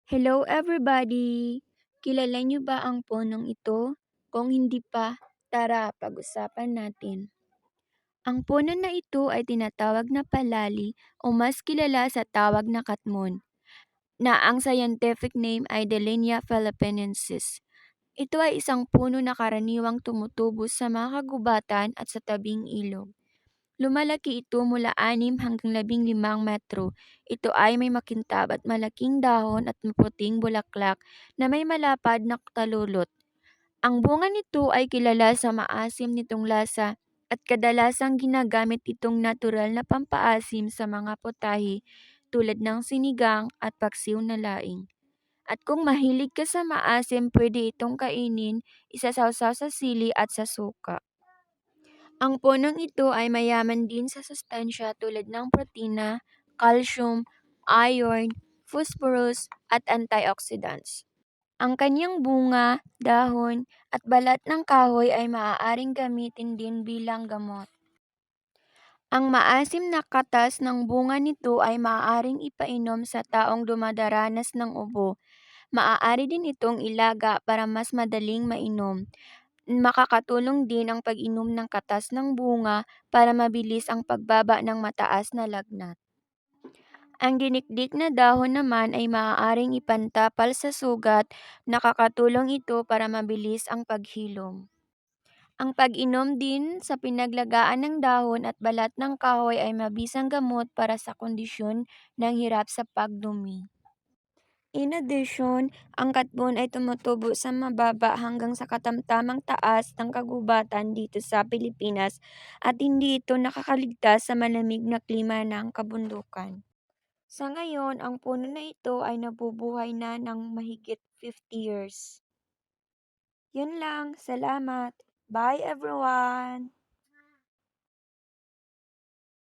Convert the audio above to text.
Hello everybody! Kilala niyo ba ang punong ito? Kung hindi pa, tara pag-usapan natin. Ang puno na ito ay tinatawag na palali o mas kilala sa tawag na katmon, na ang scientific name ay Delinia philippinensis. Ito ay isang puno na karaniwang tumutubo sa mga kagubatan at sa tabing ilog. Lumalaki ito mula 6 hanggang 15 metro. Ito ay may makintab at malaking dahon at maputing bulaklak na may malapad na talulot. Ang bunga nito ay kilala sa maasim nitong lasa at kadalasang ginagamit itong natural na pampaasim sa mga putahe tulad ng sinigang at paksiw na laing. At kung mahilig ka sa maasim, pwede itong kainin, isasawsaw sa sili at sa suka. Ang punong ito ay mayaman din sa sustansya tulad ng protina, calcium, iron, phosphorus at antioxidants. Ang kanyang bunga, dahon at balat ng kahoy ay maaaring gamitin din bilang gamot. Ang maasim na katas ng bunga nito ay maaaring ipainom sa taong dumadaranas ng ubo. Maaari din itong ilaga para mas madaling mainom. Makakatulong din ang pag-inom ng katas ng bunga para mabilis ang pagbaba ng mataas na lagnat. Ang dinikdik na dahon naman ay maaaring ipantapal sa sugat, nakakatulong ito para mabilis ang paghilom. Ang pag-inom din sa pinaglagaan ng dahon at balat ng kahoy ay mabisang gamot para sa kondisyon ng hirap sa pagdumi. In addition, ang katmon ay tumutubo sa mababa hanggang sa katamtamang taas ng kagubatan dito sa Pilipinas at hindi ito nakakaligtas sa malamig na klima ng kabundukan. Sa ngayon, ang puno na ito ay nabubuhay na ng mahigit 50 years. Yun lang, salamat. Bye everyone!